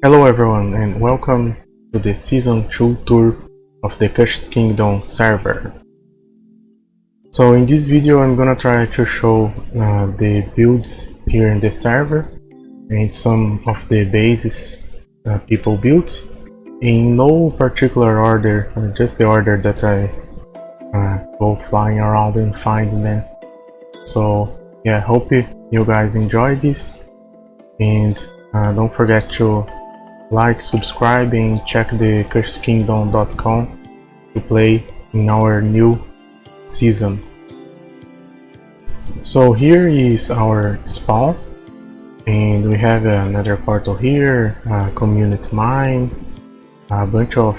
Hello everyone and welcome to the Season 2 tour of the Kush Kingdom server. So in this video I'm gonna try to show the builds here in the server and some of the bases people built in no particular order, just the order that I go flying around and find them. So yeah, hope you guys enjoy this, and don't forget to like, subscribe, and check the cushkingdom.com to play in our new season. So here is our spawn, and we have another portal here, a community mine, a bunch of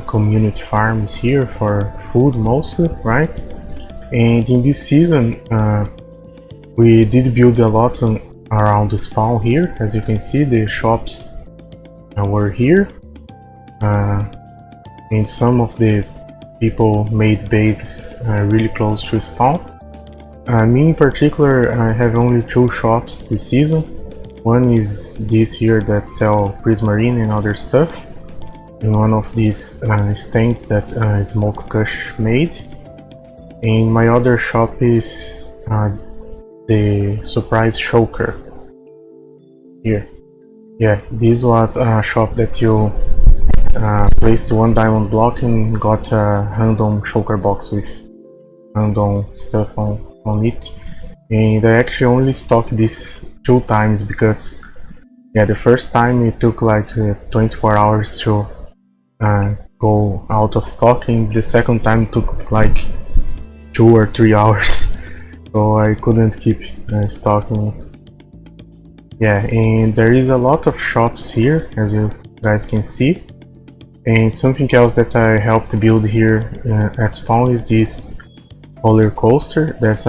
community farms here for food mostly, right? And in this season we did build a lot around the spawn here. As you can see, the shops were here, and some of the people made bases really close to spawn. Me in particular, I have only 2 shops this season. One is this here that sell prismarine and other stuff, and one of these stands that Smoke Kush made. And my other shop is the surprise choker here. Yeah, this was a shop that you placed 1 diamond block and got a random choker box with random stuff on it. And I actually only stocked this 2 times because yeah, the first time it took like 24 hours to go out of stock, and the second time took like 2 or 3 hours, so I couldn't keep stocking it. Yeah, and there is a lot of shops here, as you guys can see. And something else that I helped build here at spawn is this roller coaster that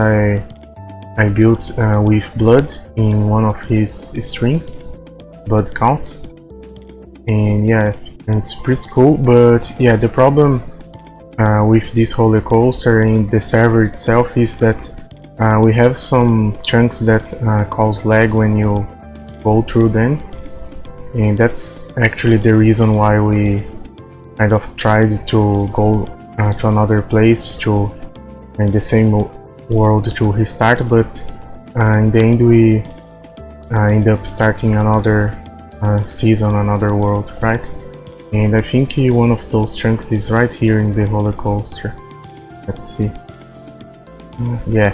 I built with blood in one of his strings, blood count. And yeah, it's pretty cool. But yeah, the problem with this roller coaster and the server itself is that we have some chunks that cause lag when you go through them, and that's actually the reason why we kind of tried to go to another place to in the same world to restart, but in the end we end up starting another season, another world, right? And I think one of those chunks is right here in the roller coaster. Let's see. Yeah,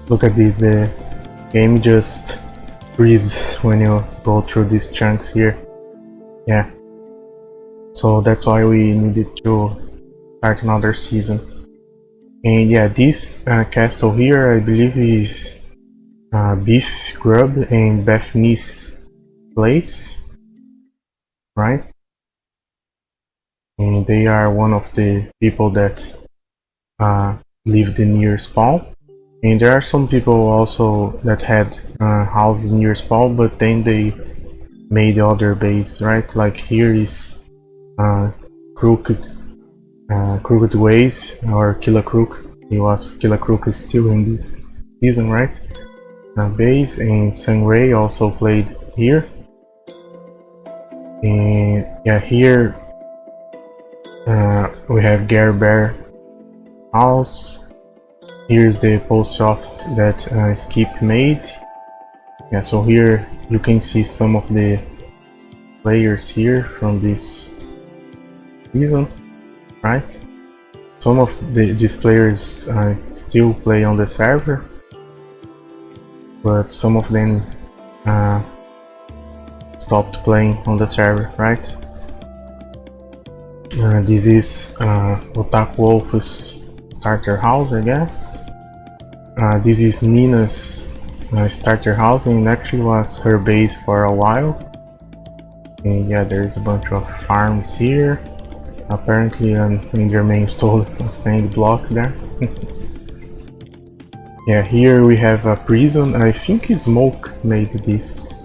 look at this, the game just freezes when you go through these chunks here. Yeah, so that's why we needed to start another season. And yeah, this castle here I believe is Beef Grub and Bethany's place, right? And they are one of the people that lived near spawn. And there are some people also that had houses near spawn, but then they made other base, right? Like here is Crooked Ways, or Killer Crook. Killer Crook is still in this season, right? Base, and Sunray also played here. And yeah, here we have Gare Bear house. Here's the post office that Skip made. Yeah, so here you can see some of the players here from this season, right? Some of these players still play on the server, but some of them stopped playing on the server, right? This is Otako Wolf's starter house, I guess. This is Nina's starter house, and actually was her base for a while. And yeah, there's a bunch of farms here. Apparently Enderman stole a sand block there. Yeah, here we have a prison. I think Smoke made this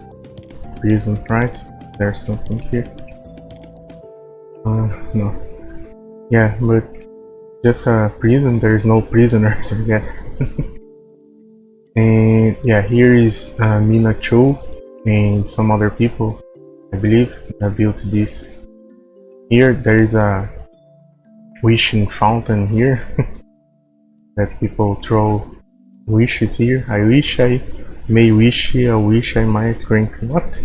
prison, right? There's something here. No. Yeah, but just a prison, there is no prisoners, I guess. And yeah, here is Mina Chu and some other people, I believe, built this. Here there is a wishing fountain here that people throw wishes here. I wish I may wish, I wish I might drink. What?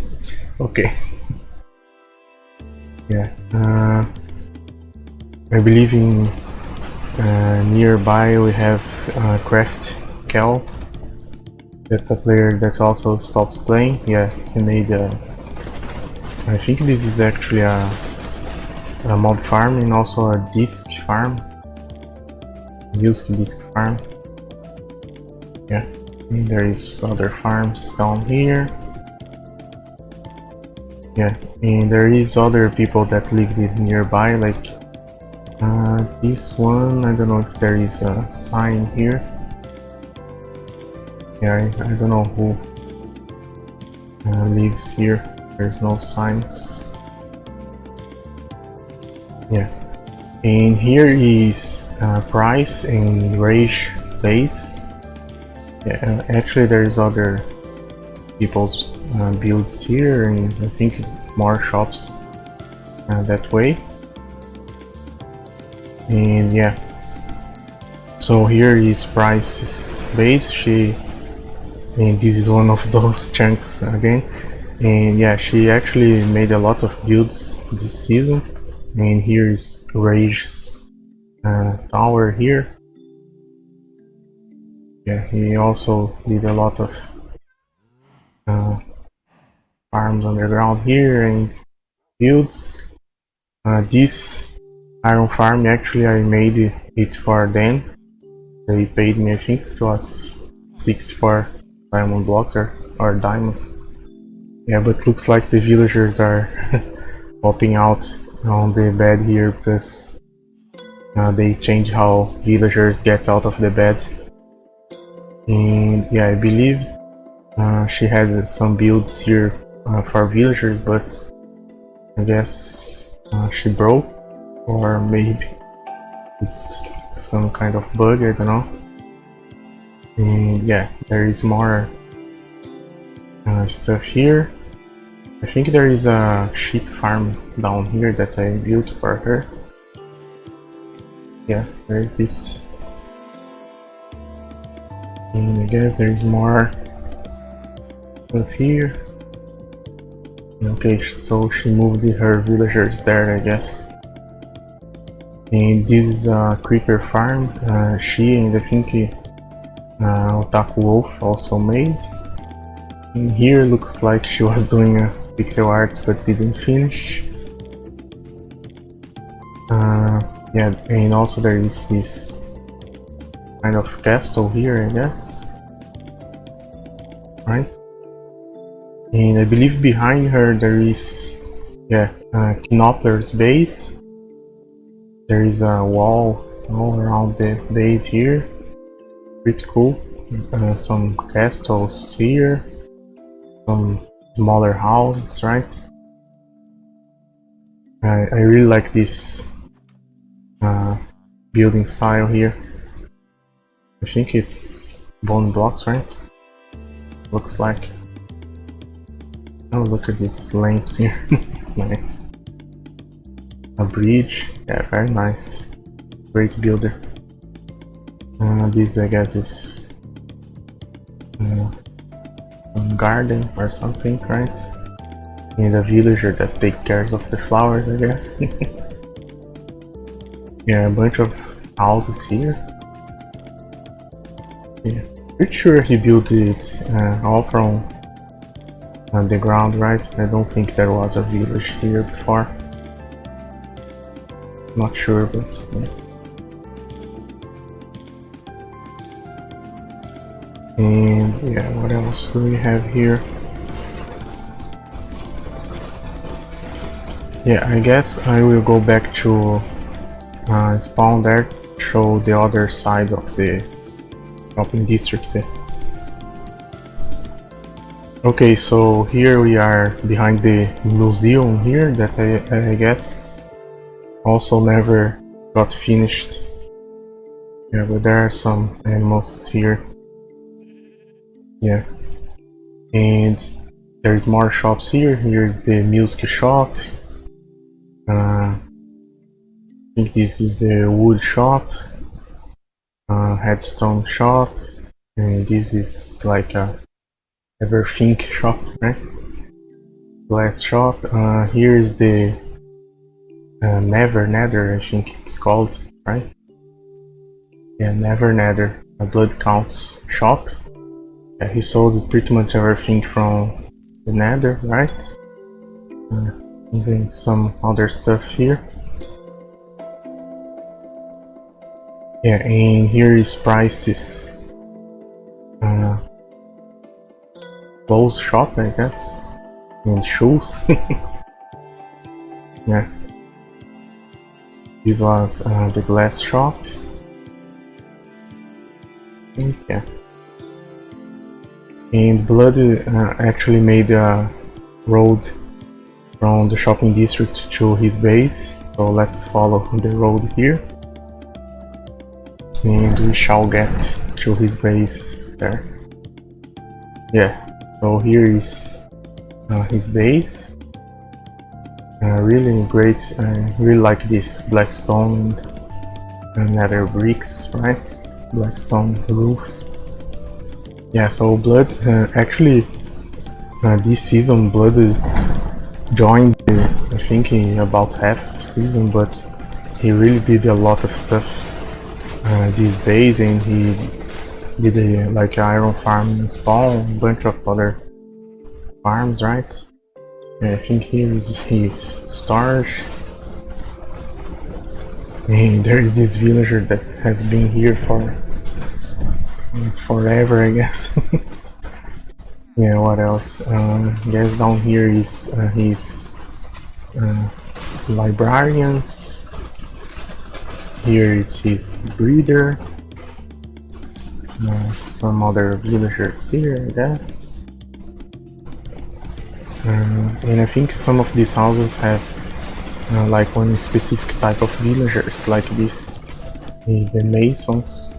Okay. Yeah. I believe in nearby we have Craft Cal. That's a player that also stopped playing. Yeah, he made a. I think this is actually a mod farm and also a disc farm. Disc farm. Yeah, and there is other farms down here. Yeah, and there is other people that live nearby, like this one. I don't know if there is a sign here. Yeah, I don't know who lives here. There's no signs. Yeah, and here is price and rage base. Yeah, actually there's other people's builds here, and I think more shops that way. And yeah, so here is Price's base. And this is one of those chunks again. And yeah, she actually made a lot of builds this season. And here is Rage's tower here. Yeah, he also did a lot of farms underground here and builds. This iron farm, actually I made it for them. They paid me, I think it was 64 diamond blocks or diamonds. Yeah, but looks like the villagers are popping out on the bed here because they change how villagers get out of the bed. And yeah, I believe she had some builds here for villagers, but I guess she broke, or maybe it's some kind of bug, I don't know. And yeah, there is more stuff here. I think there is a sheep farm down here that I built for her. Yeah, where is it? And I guess there is more stuff here. Okay, so she moved her villagers there, I guess. And this is a creeper farm. She and I think Otako Wolf also made. And here looks like she was doing a pixel art but didn't finish. Yeah, and also there is this kind of castle here, I guess. Right? And I believe behind her there is, yeah, Knopler's base. There is a wall all around the base here. Pretty cool. Some castles here. Some smaller houses, right? I really like this building style here. I think it's bone blocks, right? Looks like. Oh, look at these lamps here. Nice. A bridge. Yeah, very nice. Great builder. This, I guess, is some garden or something, right? And a villager that takes care of the flowers, I guess. Yeah, a bunch of houses here. Yeah, pretty sure he built it all from the ground, right? I don't think there was a village here before. Not sure, but yeah. And yeah, what else do we have here? Yeah, I guess I will go back to spawn there, show the other side of the shopping district. Okay, so here we are behind the museum here that I guess also never got finished. Yeah, but there are some animals here. Yeah, and There's more shops here. Here's the music shop. I think this is the wood shop. Headstone shop. And this is like a everything shop, right? Glass shop. Here is the Nether, I think it's called, right? Yeah, Nether, a blood counts shop. Yeah, he sold pretty much everything from the Nether, right? Even some other stuff here. Yeah, and here is prices. Clothes shop, I guess. And shoes. Yeah. This was the glass shop. Yeah. And Blood actually made a road from the shopping district to his base. So let's follow the road here. And we shall get to his base there. Yeah, so here is his base. Really great. I really like this blackstone and nether bricks, right? Blackstone roofs. Yeah, so Blood actually this season Blood joined I think in about half season, but he really did a lot of stuff these days, and he did like iron farm and spawn, a bunch of other farms, right? I think here is his storage. And there is this villager that has been here for forever, I guess. Yeah, what else? I guess down here is his librarians. Here is his breeder. Some other villagers here, I guess. And I think some of these houses have like one specific type of villagers, like this is the masons.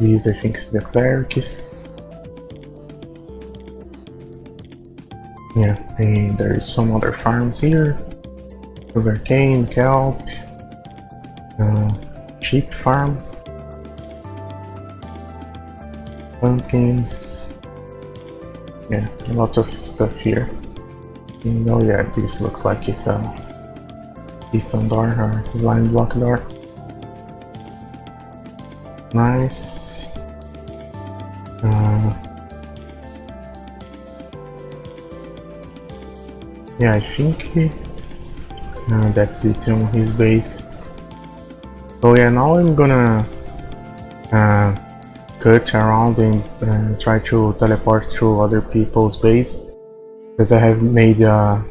These I think is the clerics. Yeah, and there is some other farms here. Sugarcane, kelp, sheep farm, pumpkins. Yeah, a lot of stuff here. And oh yeah, this looks like it's a piston door or slime block door. Nice. Yeah, I think that's it on his base. So yeah, now I'm gonna cut around and try to teleport to other people's base, because I have made a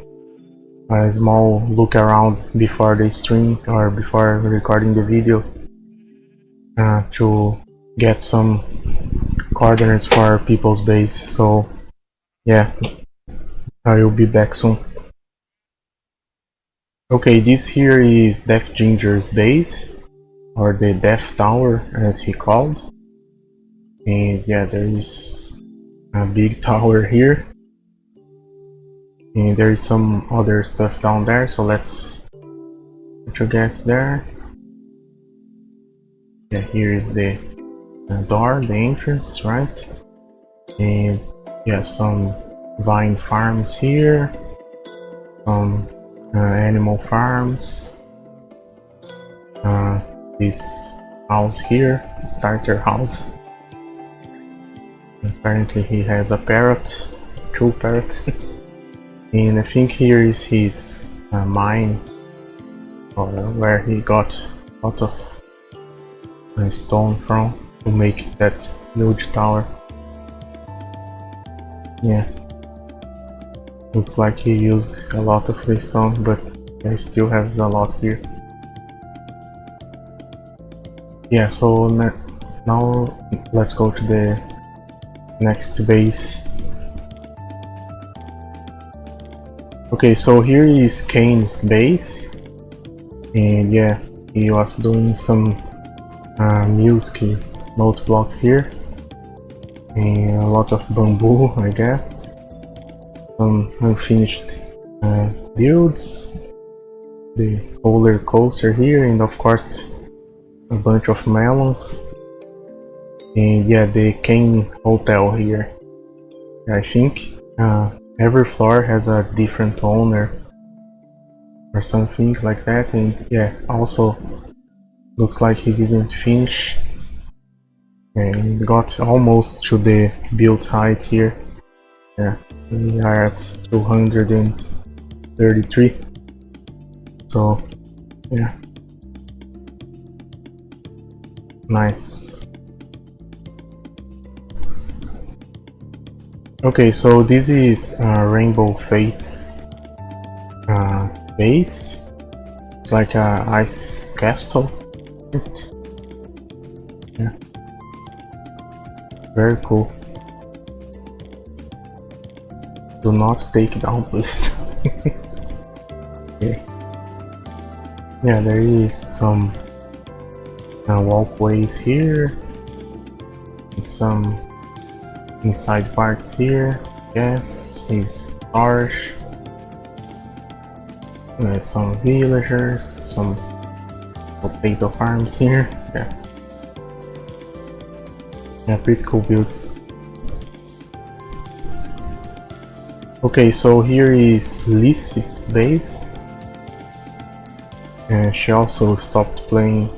small look around before the stream or before recording the video to get some coordinates for people's base. So yeah, I will be back soon. Okay, this here is Death Ginger's base, or the Death Tower as he called. And yeah, there is a big tower here. And there is some other stuff down there, so let's try to get there. Yeah, here is the door, the entrance, right? And yeah, some vine farms here, some animal farms. This house here, starter house. Apparently he has a parrot, 2 parrots. And I think here is his mine, or where he got a lot of stone from to make that huge tower. Yeah, looks like he used a lot of the stone, but I still have a lot here. Yeah, so now let's go to the next base. Okay, so here is Kane's base, and yeah, he was doing some music note blocks here. and a lot of bamboo, I guess. Some unfinished builds. The roller coaster here, and of course a bunch of melons. And yeah, the Kane Hotel here. I think every floor has a different owner or something like that, and yeah, also looks like he didn't finish and got almost to the build height here. Yeah, we are at 233. So yeah, nice. Okay, so this is Rainbow Fates base. It's like a ice castle. Yeah, very cool. Do not take it down, please. Okay. Yeah, there is some walkways here, and some inside parts here. Yes, is harsh. Some villagers, some potato farms here. Yeah, pretty cool build. Okay, so here is Lissy base, and she also stopped playing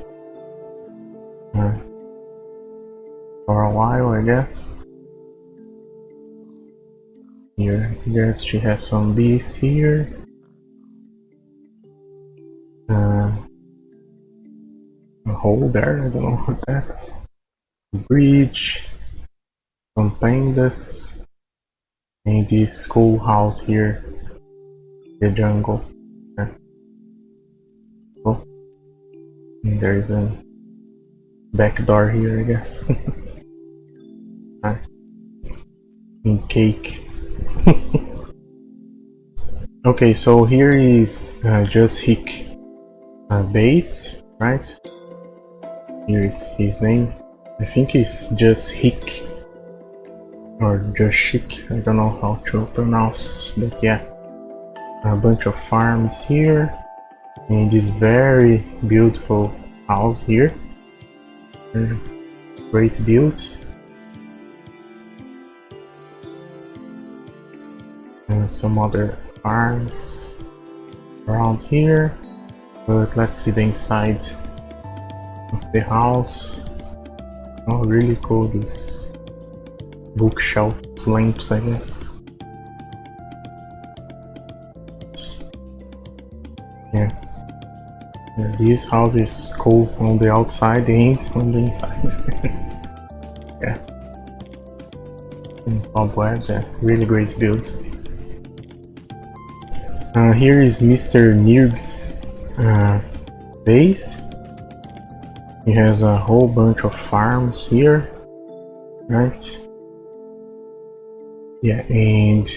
for a while, I guess. Here, yes, she has some bees here. A hole there, I don't know what that's. A bridge, some pandas, and this schoolhouse here, the jungle. Yeah. Oh, and there is a back door here, I guess. Nice. And cake. Okay, so here is Just Hick base, right? Here is his name. I think it's Just Hick or Just Chic. I don't know how to pronounce, but yeah, a bunch of farms here, and this very beautiful house here. Great build. And some other farms around here, but let's see the inside of the house. Oh, really cool, these bookshelf lamps, I guess. Yeah. This house is cool on the outside and on the inside. Yeah. And cobwebs, yeah, really great build. Here is Mr. Newbs base. He has a whole bunch of farms here, right? Yeah, and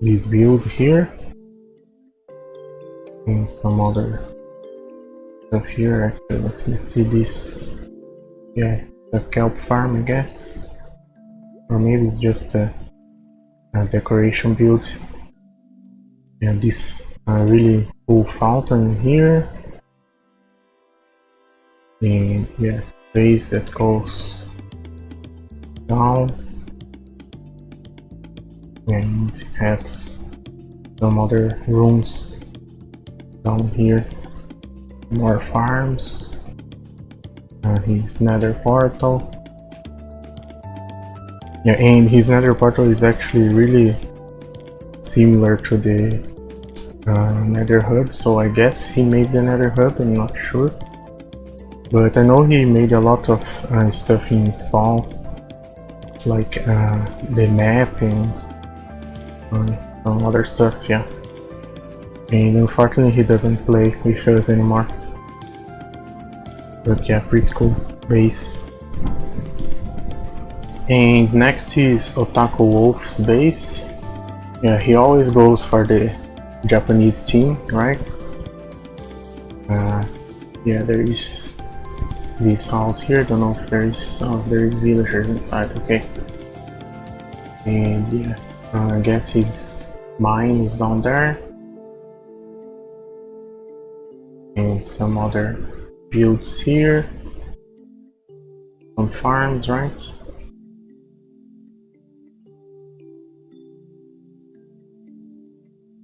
this build here, and some other stuff here. Actually, let me see this. Yeah, a kelp farm, I guess, or maybe just a decoration build. And this really cool fountain here, and yeah, base that goes down and has some other rooms down here. More farms. His nether portal. Yeah, and his nether portal is actually really similar to the nether hub, so I guess he made the nether hub, I'm not sure. But I know he made a lot of stuff in Spawn, like the map and some other stuff, yeah. And unfortunately he doesn't play with us anymore. But yeah, pretty cool base. And next is Otako Wolf's base. Yeah, he always goes for the Japanese team, right? Yeah, there is this house here. Don't know if there is villagers inside. Okay, And yeah, I guess his mine is down there. And some other builds here. Some farms, right?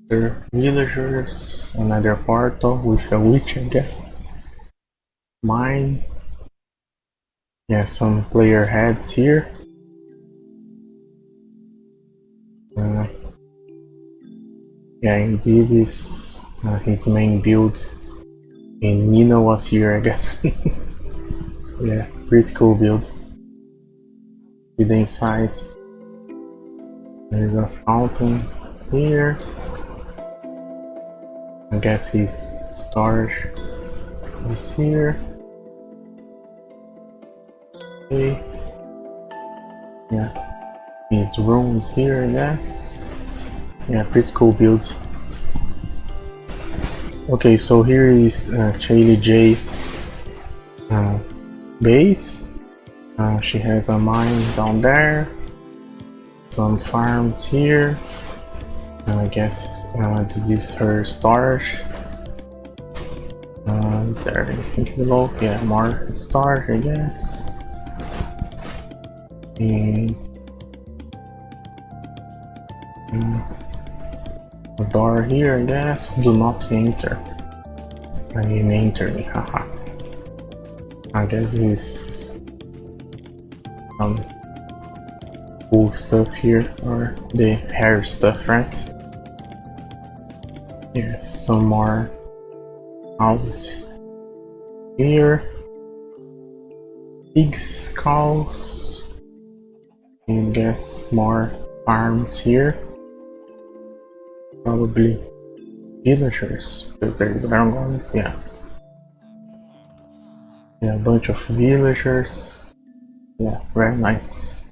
There villagers, another portal with a witch, I guess. Mine. Yeah, some player heads here. Yeah, and this is his main build. And Nina was here, I guess. Yeah, pretty cool build. See the inside. There's a fountain here. I guess his storage is here. Okay. Yeah, his room is here, I guess. Yeah, pretty cool build. Okay, so here is Charlie J base. She has a mine down there. Some farms here. I guess this is her storage. Is there anything below? Yeah, more storage, I guess. And a door here, I guess. Do not enter. I mean, enter me, haha. I guess it's some cool stuff here, or the hair stuff, right? Yeah, some more houses here. Pigs, cows, and I guess more farms here. Probably villagers, because there is dragons, yes. Yeah, a bunch of villagers. Yeah, very nice.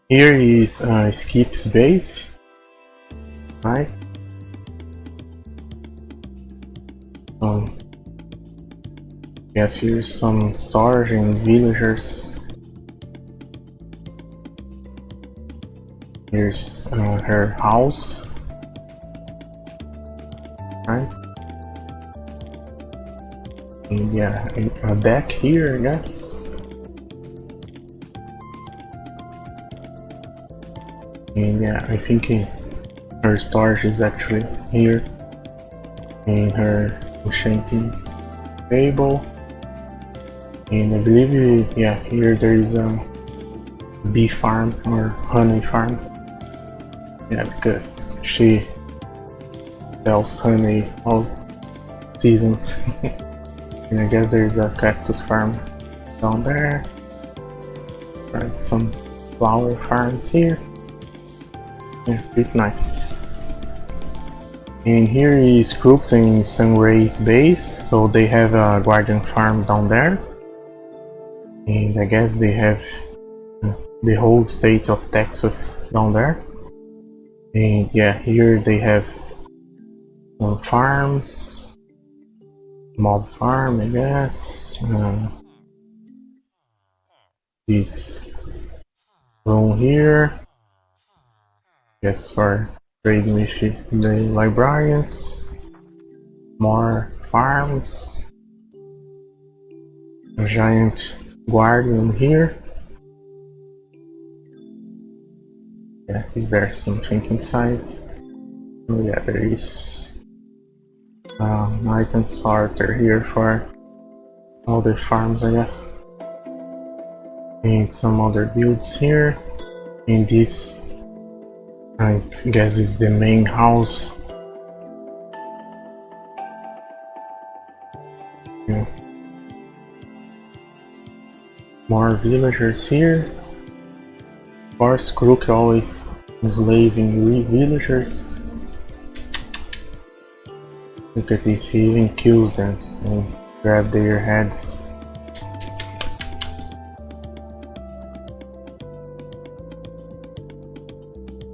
Here is Skip's base, right? Yes, here's some stars and villagers. Here's her house, right? And yeah, a deck here, I guess. And yeah, I think her storage is actually here in her enchanting table. And I believe, yeah, here there is a bee farm or honey farm. Yeah, because she sells honey all seasons. And I guess there's a cactus farm down there. Right, some flower farms here. Yeah, pretty nice. And here is Crooks and Sunrays base. So they have a guardian farm down there. And I guess they have the whole state of Texas down there. And yeah, here they have some farms, mob farm, I guess. This room here, I guess for trading with the librarians. More farms. A giant guardian here. Yeah, is there something inside? Oh yeah, there is an item sorter here for all the farms, I guess. And some other builds here. And this, I guess, is the main house. Yeah. More villagers here. Of course, Crook always enslaving villagers. Look at this, he even kills them and grab their heads.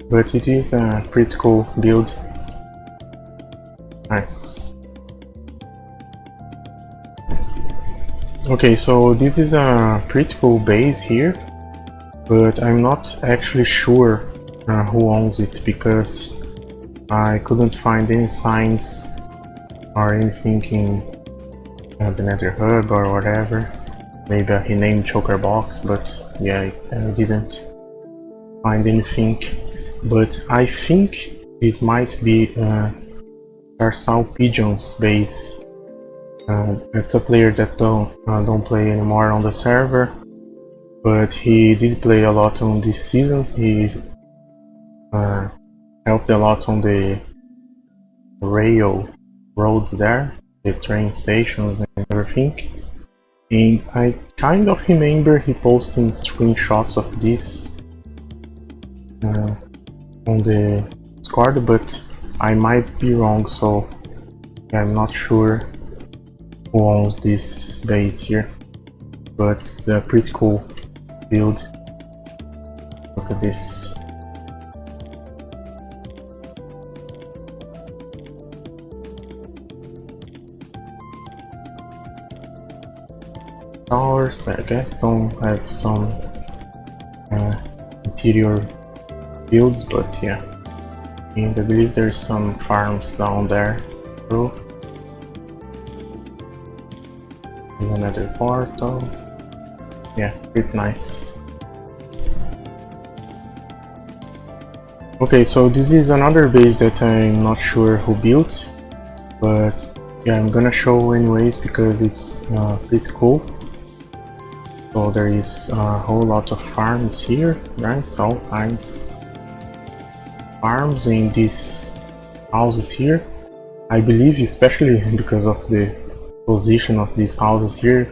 But it is a pretty cool build. Nice. Okay, so this is a pretty cool base here. but I'm not actually sure who owns it because I couldn't find any signs or anything in the Nether Hub or whatever. Maybe a renamed choker box, but yeah, I didn't find anything. But I think this might be Tarsal Pigeon's base. It's a player that don't play anymore on the server, but he did play a lot on this season. He helped a lot on the rail road there, the train stations and everything. And I kind of remember he posting screenshots of this on the Discord, but I might be wrong, so I'm not sure who owns this base here. But it's a pretty cool build. Look at this. Towers, I guess, don't have some interior builds, but yeah. And I believe there's some farms down there too. And another portal. Yeah, pretty nice. Okay, so this is another base that I'm not sure who built, but yeah, I'm gonna show anyways because it's pretty cool. So there is a whole lot of farms here, right? All kinds of farms in these houses here. I believe, especially because of the position of these houses here,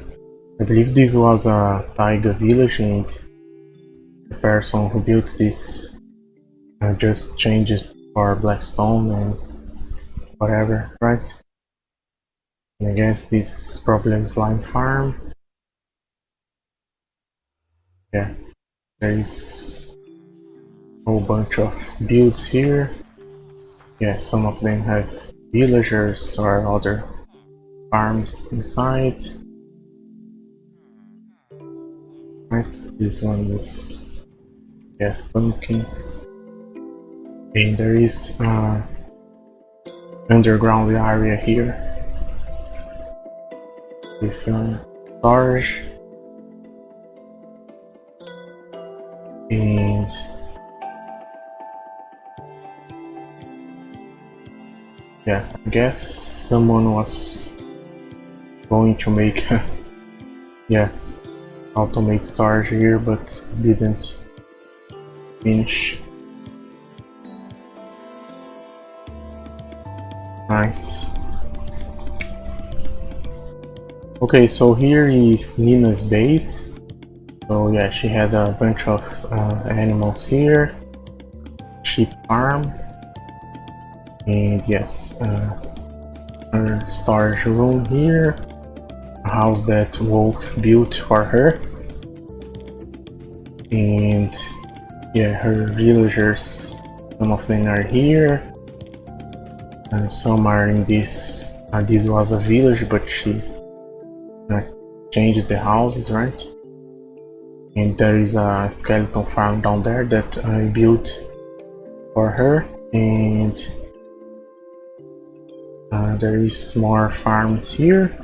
I believe this was a taiga village and the person who built this just changed it for blackstone and whatever, right? And I guess this is probably a slime farm. Yeah, there is a whole bunch of builds here. Yeah, some of them have villagers or other farms inside. Right, this one is, yes, pumpkins. And there is underground area here with storage. And yeah, I guess someone was going to make yeah, automate storage here, but didn't finish. Nice. Okay, so here is Nina's base. So yeah, she had a bunch of animals here, sheep farm, and yes, her storage room here, a house that Wolf built for her, and yeah, her villagers, some of them are here, and some are in this, this was a village but she changed the houses, right? And there is a skeleton farm down there that I built for her, and there is more farms here,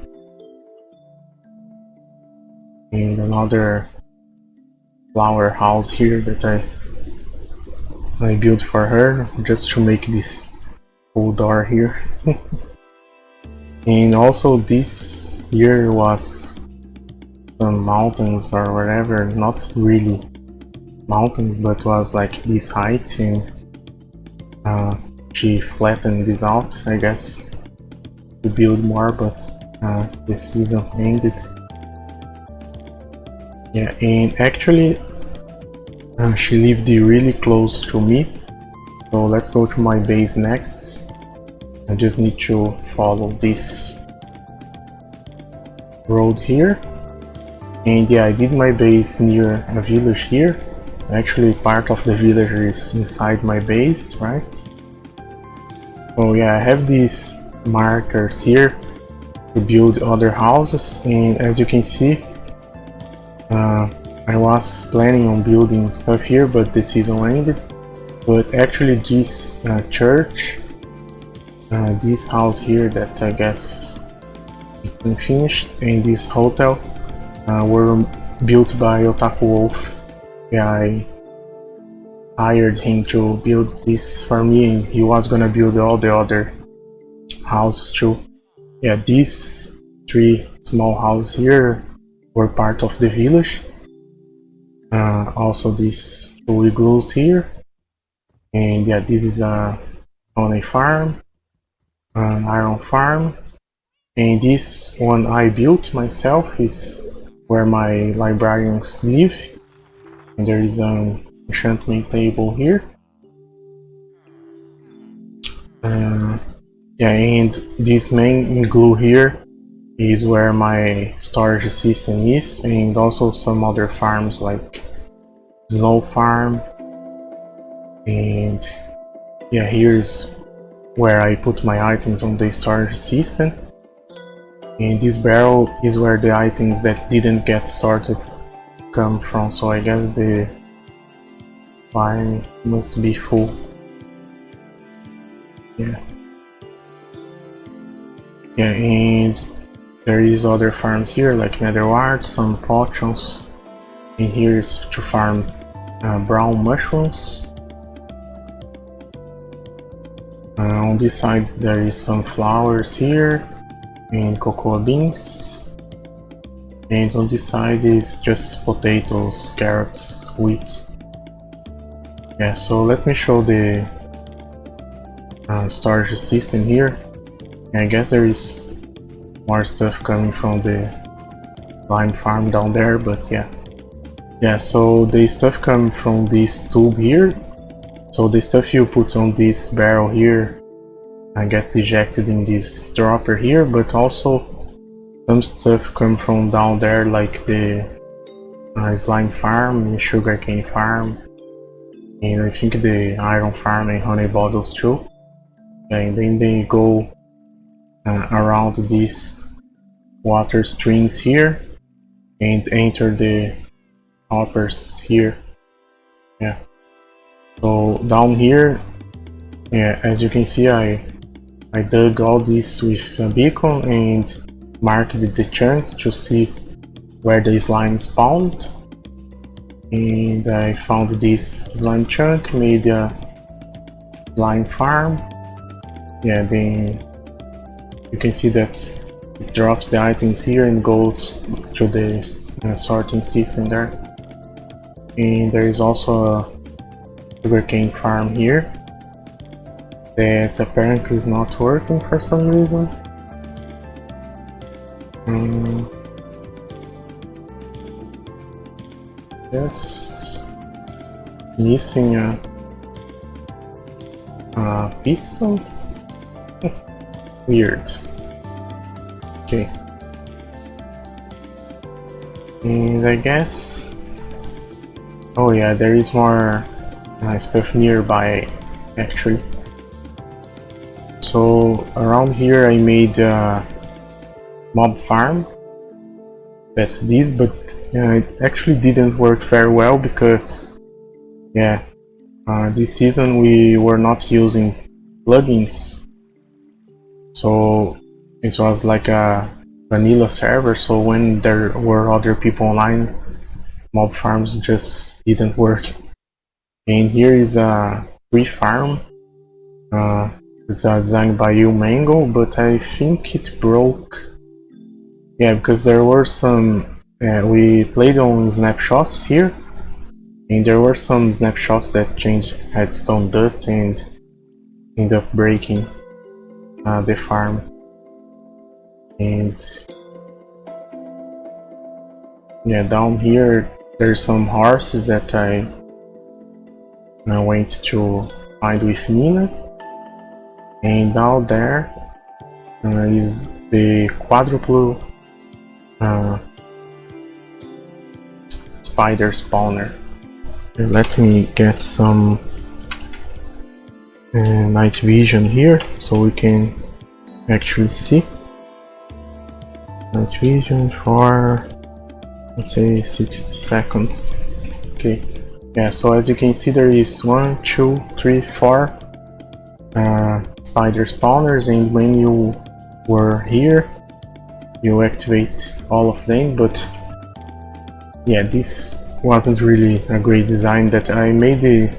and another flower house here that I built for her just to make this whole door here. And also this here was some mountains or whatever, not really mountains, but was like this height, and she flattened this out, I guess, to build more, but the season ended. Yeah, and actually she lived really close to me, so let's go to my base next. I just need to follow this road here. And yeah, I did my base near a village here. Actually, part of the village is inside my base, right? So yeah, I have these markers here to build other houses, and as you can see, I was planning on building stuff here, but the season ended. But actually this church, this house here that I guess it's unfinished, and this hotel were built by Otako Wolf. Yeah, I hired him to build this for me, and he was gonna build all the other houses too. Yeah, these 3 small houses here were part of the village. Also these 2 igloos here, and yeah, this is on a farm, an iron farm, and this one I built myself is where my librarians live, and there is an enchantment table here. Yeah, and this main igloo here is where my storage system is, and also some other farms like Snow Farm, and yeah, here's where I put my items on the storage system, and this barrel is where the items that didn't get sorted come from, so I guess the farm must be full. Yeah, and there is other farms here like Nether, some potions, and here is to farm brown mushrooms. On this side there is some flowers here and cocoa beans, and on this side is just potatoes, carrots, wheat. Yeah, so let me show the storage system here. I guess there is more stuff coming from the lime farm down there, but yeah. Yeah, so the stuff comes from this tube here. So the stuff you put on this barrel here gets ejected in this dropper here, but also some stuff comes from down there like the slime farm, sugarcane farm, and I think the iron farm and honey bottles too. And then they go around these water streams here and enter the hoppers here. Yeah, so down here, yeah, as you can see, I dug all this with a beacon and marked the chunks to see where the slime spawned, and I found this slime chunk, made a slime farm. Yeah, then you can see that it drops the items here and goes to the sorting system there. And there is also a sugarcane farm here that apparently is not working for some reason. Yes, missing a piston. Weird. Okay. And I guess... oh yeah, there is more stuff nearby actually. So around here I made a mob farm. That's this, but it actually didn't work very well because yeah, this season we were not using plugins. So it was like a vanilla server, so when there were other people online, mob farms just didn't work. And here is a free farm. It's designed by you Mango, but I think it broke. Yeah, because there were some... we played on snapshots here, and there were some snapshots that changed headstone dust and ended up breaking the farm. And yeah, down here there's some horses that I went to find with Nina, and down there is the quadruple spider spawner. Let me get some night vision here so we can actually see. Night vision for let's say 60 seconds. Okay, yeah, so as you can see there is 1, 2, 3, 4 spider spawners, and when you were here you activate all of them. But yeah, this wasn't really a great design that I made it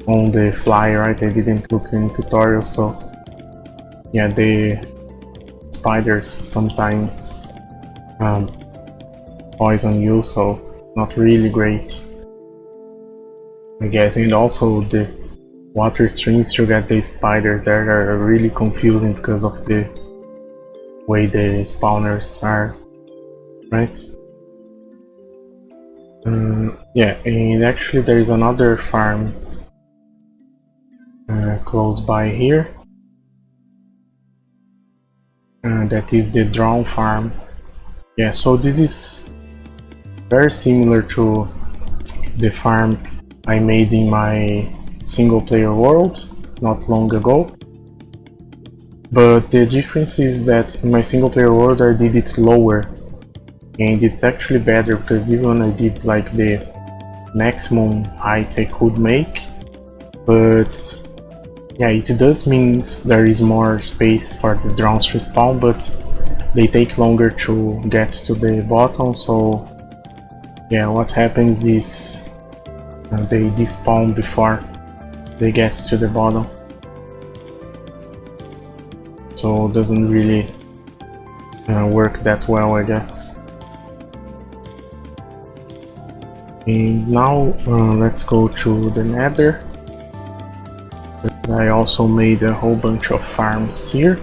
on the fly, right? I didn't look in tutorial, so yeah, the spiders sometimes poison you, so not really great, I guess. And also the water streams to get the spiders there are really confusing because of the way the spawners are, right? Yeah, and actually there is another farm close by here, that is the drone farm. Yeah, so this is very similar to the farm I made in my single player world not long ago, but the difference is that in my single player world I did it lower, and it's actually better because this one I did like the maximum height I could make. But yeah, it does mean there is more space for the drones to spawn, but they take longer to get to the bottom. So yeah, what happens is they despawn before they get to the bottom, so it doesn't really work that well, I guess. And now let's go to the Nether. I also made a whole bunch of farms here.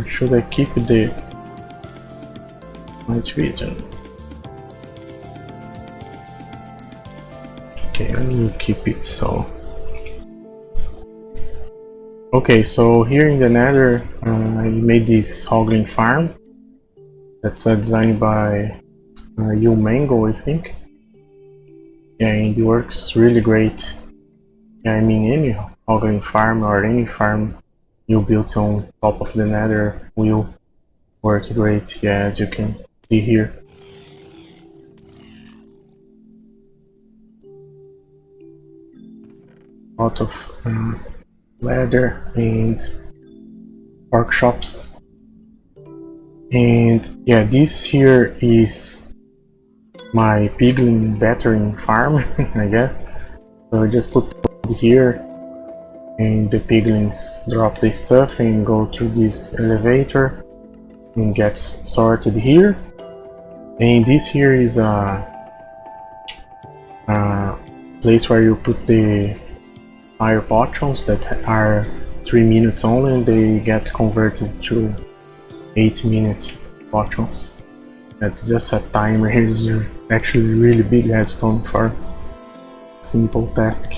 Should I keep the night vision? Okay, I will keep it so. Okay, so here in the Nether I made this hoglin farm that's designed by Mango, I think. Yeah, and it works really great. Yeah, I mean, any hoglin farm or any farm you built on top of the Nether will work great. Yeah, as you can see here. Lot of leather and workshops. And yeah, this here is my piglin battering farm, I guess. So I just put it here, and the piglins drop the stuff and go through this elevator and gets sorted here. And this here is a place where you put the fire potions that are 3 minutes only, and they get converted to 8 minute potions. That's just a timer. Here's actually really big redstone for simple task.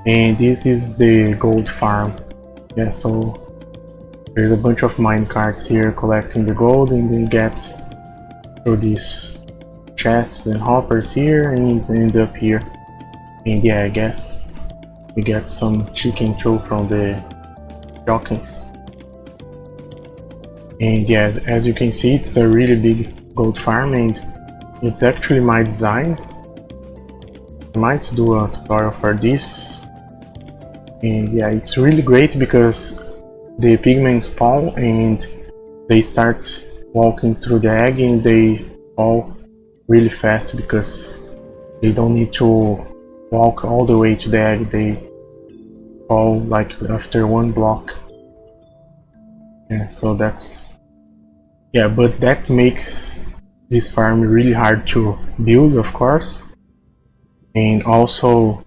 And this is the gold farm. Yeah, so there's a bunch of mine carts here collecting the gold, and they get through these chests and hoppers here and end up here. And yeah, I guess we get some chicken too from the jockeys. And yeah, as you can see, it's a really big gold farm, and it's actually my design. I might do a tutorial for this. And yeah, it's really great because the pigmen spawn and they start walking through the egg, and they fall really fast because they don't need to walk all the way to the egg. They fall like after one block. Yeah, so that's, yeah, but that makes this farm really hard to build, of course, and also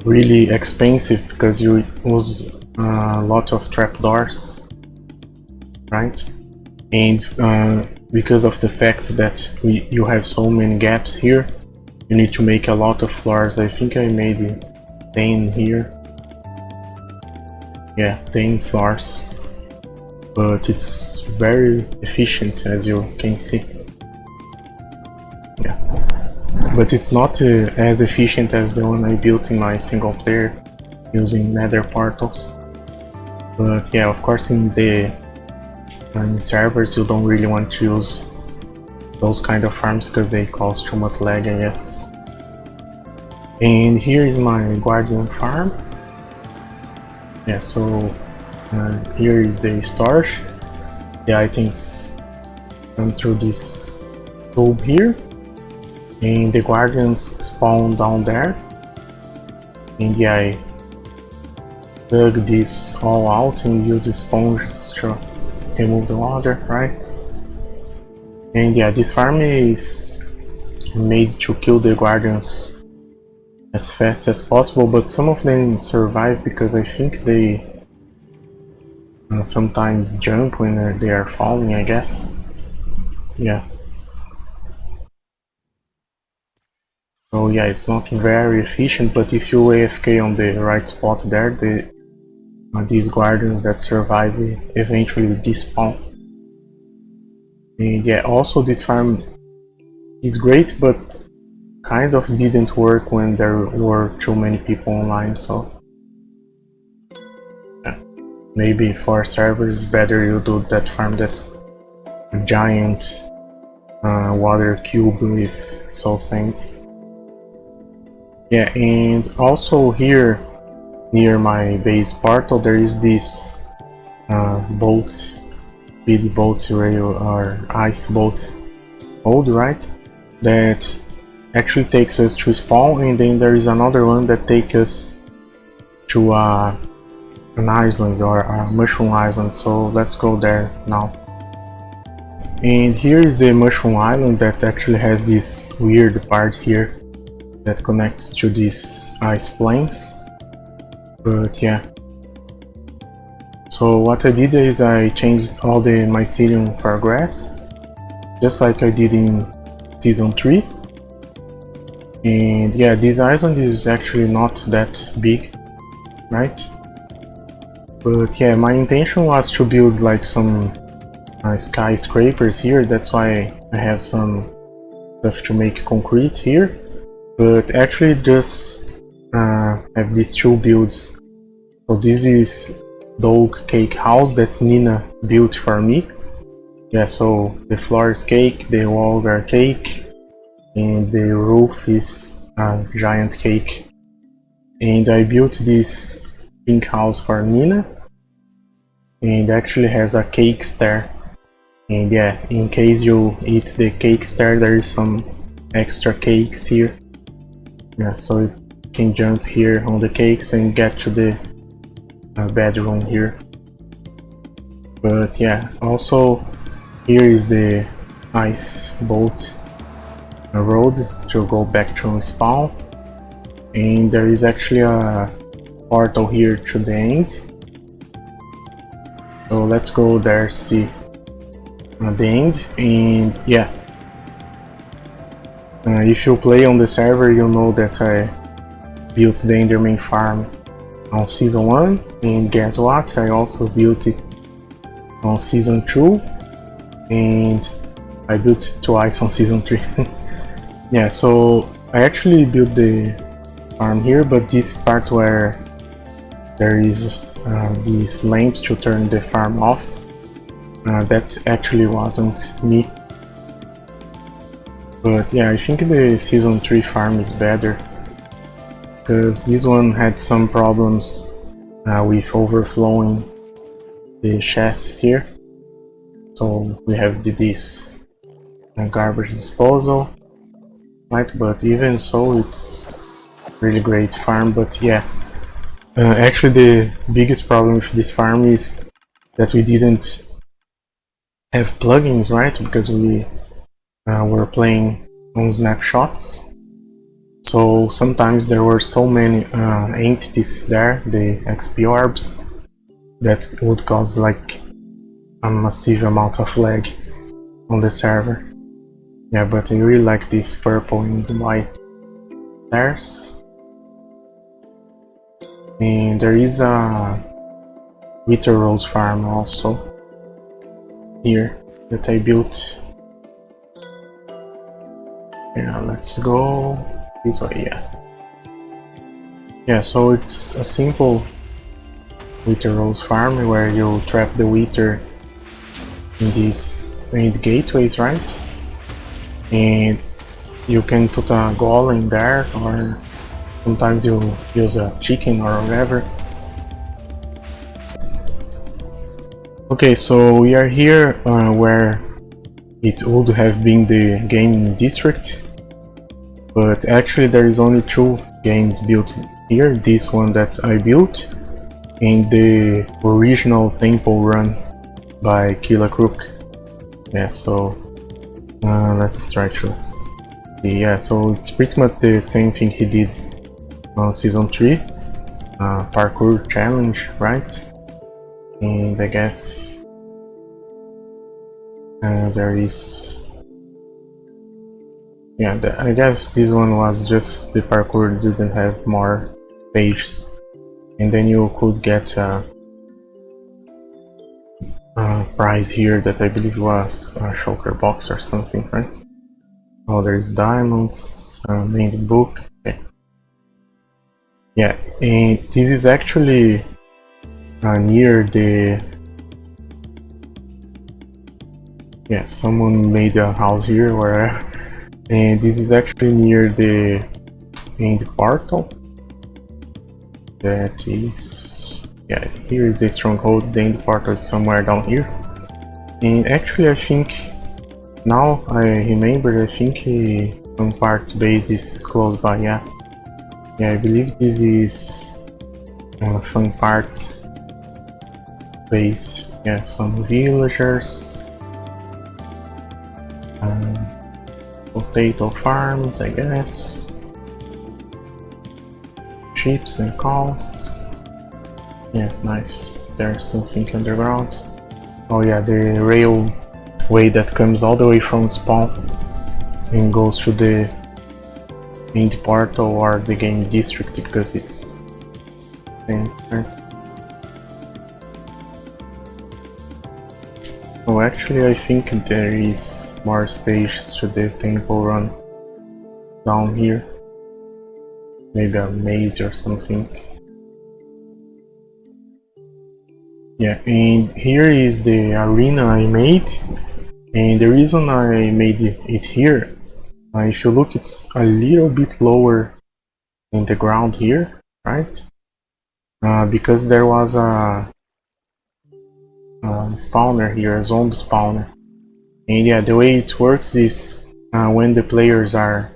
really expensive because you use a lot of trapdoors, right? And because of the fact that you have so many gaps here, you need to make a lot of floors. I think I made 10 here. Yeah, 10 floors, but it's very efficient, as you can see. Yeah, but it's not as efficient as the one I built in my single player using nether portals. But yeah, of course in the in servers you don't really want to use those kind of farms because they cause too much lag, I guess. And here is my guardian farm. Yeah, so here is the storage. The items come through this tube here, and the guardians spawn down there. And yeah, I dug this all out and use sponges to remove the water, right? And yeah, this farm is made to kill the guardians as fast as possible, but some of them survive because I think they sometimes jump when they are falling, I guess. Yeah. So yeah, it's not very efficient, but if you AFK on the right spot there, these guardians that survive eventually despawn. And yeah, also this farm is great, but kind of didn't work when there were too many people online, so yeah. Maybe for servers better you do that farm that's a giant water cube with soul sand. Yeah, and also here near my base portal there is this boat, speed boat rail or ice boat mode, right? That actually takes us to spawn, and then there is another one that takes us to an island or a mushroom island, so let's go there now. And here is the mushroom island that actually has this weird part here that connects to these ice plains. But yeah, so what I did is I changed all the mycelium for grass, just like I did in season 3. And yeah, this island is actually not that big, right? But yeah, my intention was to build like some skyscrapers here, that's why I have some stuff to make concrete here. But actually just have these two builds. So this is the oak cake house that Nina built for me. Yeah, so the floor is cake, the walls are cake, and the roof is a giant cake. And I built this pink house for Nina, and actually has a cake stair. And yeah, in case you eat the cake stair, there is some extra cakes here. Yeah, so you can jump here on the cakes and get to the bedroom here. But yeah, also here is the ice boat road to go back to spawn, and there is actually a portal here to the end, so let's go there, see the end. And yeah, if you play on the server you know that I built the Enderman farm on season 1, and guess what, I also built it on season 2, and I built it twice on season 3. Yeah, so I actually built the farm here, but this part where there is these lamps to turn the farm off, that actually wasn't me. But yeah, I think the season 3 farm is better, because this one had some problems with overflowing the chests here. So we have this garbage disposal, right? But even so, it's really great farm. But yeah, actually the biggest problem with this farm is that we didn't have plugins, right? Because we were playing on snapshots. So sometimes there were so many entities there, the XP orbs, that would cause like a massive amount of lag on the server. Yeah, but I really like this purple and white stairs. And there is a Wither Rose farm also here that I built. Yeah, let's go this way. Yeah, so it's a simple Wither Rose farm where you trap the wither in these main gateways, right? And you can put a golem there, or sometimes you use a chicken or whatever. Okay, so we are here where it would have been the gaming district, but actually there is only 2 games built here. This one that I built and the original temple run by Killer Crook. Yeah, so let's try to see. Yeah, so it's pretty much the same thing he did on season 3, parkour challenge, right? And I guess there is, yeah, I guess this one was just the parkour didn't have more stages, and then you could get a prize here that I believe was a shulker box or something, right? Oh, there's diamonds, main book. Okay. Yeah, and this is actually near the, yeah, someone made a house here where, and this is actually near the end portal. That is, yeah, here is the stronghold. The end portal is somewhere down here. And actually I think, now I remember, I think some parts base is close by, yeah. Yeah, I believe this is Fun Parts base. Yeah, some villagers, potato farms, I guess, sheep and cows. Yeah, nice. There's something underground. Oh yeah, the railway that comes all the way from spawn and goes to the end portal or the game district, because it's same, right? Oh, actually I think there is more stages to the temple run down here. Maybe a maze or something. Yeah, and here is the arena I made, and the reason I made it here, if you look, it's a little bit lower than the ground here, right? Because there was a spawner here, a zombie spawner. And yeah, the way it works is when the players are,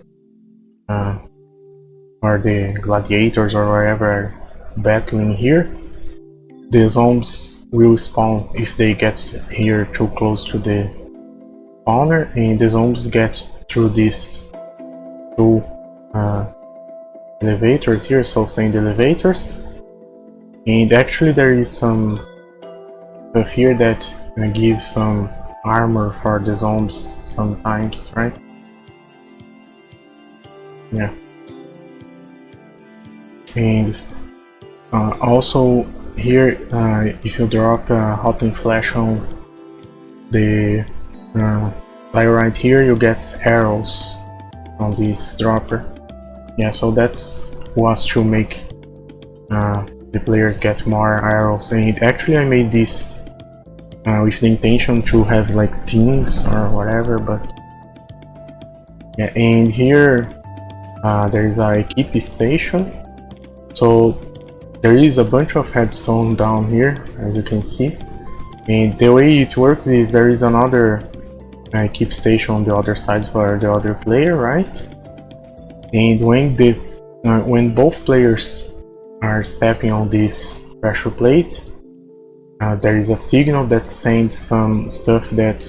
or the gladiators or whatever, are battling here, the zombies will spawn if they get here too close to the spawner, and the zombies get through these 2 elevators here, so sand elevators. And actually there is some stuff here that gives some armor for the zombies sometimes, right? Yeah. And also here, if you drop hot and flash on the right here, you get arrows on this dropper. Yeah, so that's was to make the players get more arrows. And actually I made this with the intention to have like teams or whatever, but yeah. And here there is a equip station, so there is a bunch of headstone down here, as you can see. And the way it works is there is another equip station on the other side for the other player, right? And when both players are stepping on this pressure plate, there is a signal that sends some stuff that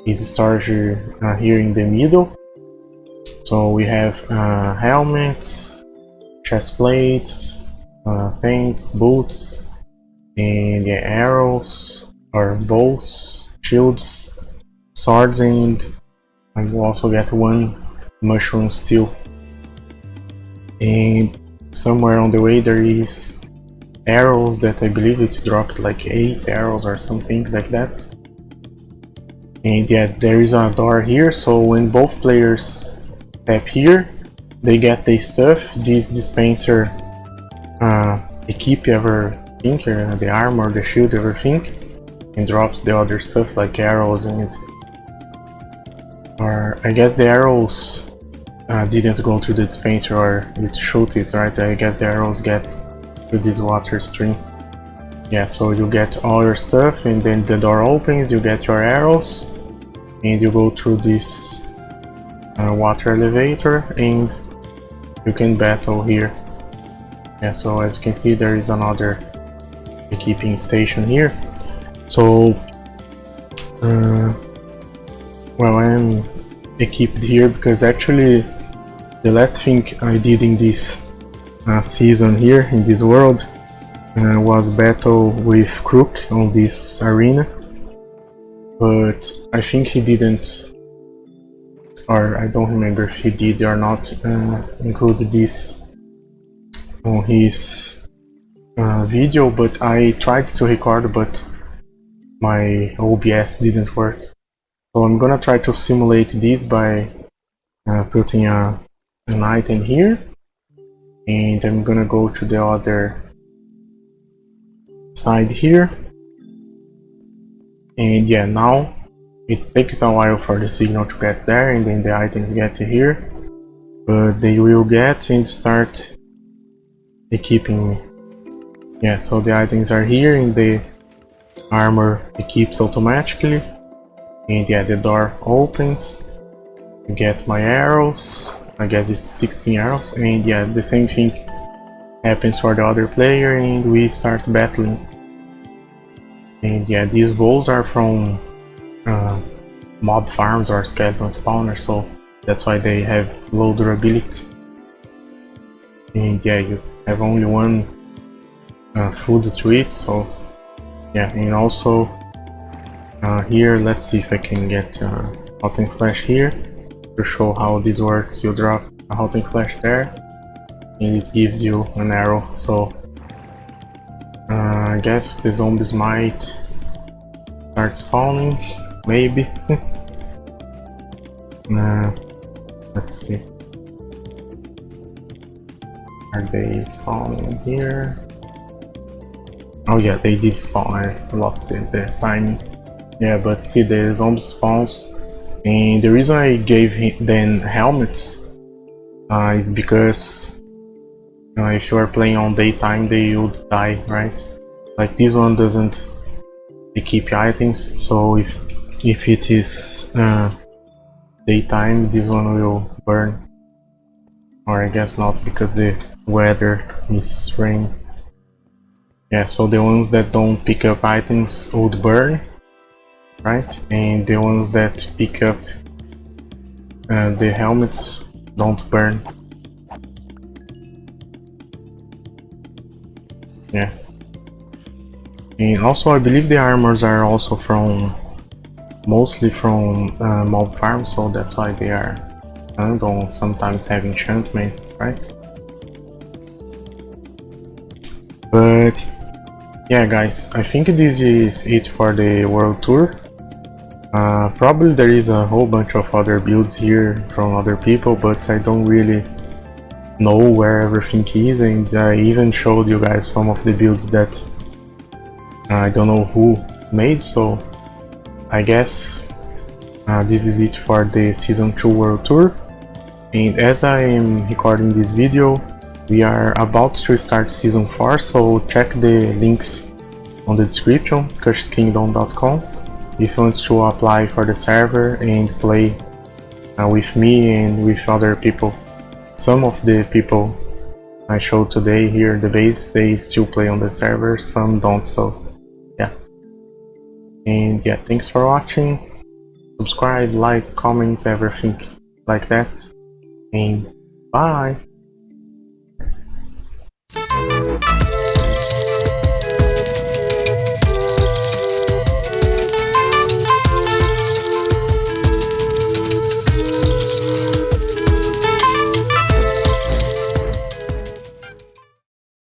is stored here in the middle. So we have helmets, chest plates, paints, boots, and arrows or bows, shields, swords, and you also get 1 mushroom steel. And somewhere on the way there is arrows that I believe it dropped like 8 arrows or something like that. And yeah, there is a door here, so when both players tap here, they get the stuff, this dispenser, equip everything, the armor, the shield, everything. and drops the other stuff like arrows and... Or I guess the arrows didn't go to the dispenser or it shoot it, right? I guess the arrows get to this water stream. Yeah, so you get all your stuff and then the door opens, you get your arrows and you go through this water elevator and you can battle here. Yeah, so as you can see there is another equipping station here. So well, I'm equipped here because actually the last thing I did in this season here in this world was battle with Crook on this arena, but I think he didn't, or I don't remember if he did or not, include this on his video, but I tried to record but my OBS didn't work. So I'm gonna try to simulate this by putting an item here, and I'm gonna go to the other side here, and yeah, now it takes a while for the signal to get there and then the items get here, but they will get and start equipping me. Yeah, so the items are here and the armor equips automatically, and yeah, the door opens, you get my arrows, I guess it's 16 arrows, and yeah, the same thing happens for the other player and we start battling. And yeah, these balls are from mob farms or skeleton spawners, so that's why they have low durability. And yeah, you have only one food to eat, so yeah. And also here, let's see if I can get hot and flash here to show how this works. You drop a hot and flash there and it gives you an arrow, so I guess the zombies might start spawning, maybe. Let's see. Are they spawning here? Oh yeah, they did spawn. I lost the timing. Yeah, but see, the zombie spawns, and the reason I gave them helmets is because if you are playing on daytime, they would die, right? Like this one doesn't equip items, so if it is daytime, this one will burn. Or I guess not, because the weather is rain. Yeah, so the ones that don't pick up items would burn, right? And the ones that pick up the helmets don't burn. Yeah. And also I believe the armors are also from, mostly from mob farms, so that's why they are don't sometimes have enchantments, right? But yeah guys, I think this is it for the world tour. Probably there is a whole bunch of other builds here from other people, but I don't really know where everything is, and I even showed you guys some of the builds that I don't know who made, so I guess this is it for the Season 2 World Tour. And as I am recording this video, we are about to start Season 4, so check the links on the description, kushkingdom.com, if you want to apply for the server and play with me and with other people. Some of the people I showed today here at the base, they still play on the server, some don't, so yeah. And yeah, thanks for watching. Subscribe, like, comment, everything like that, and bye!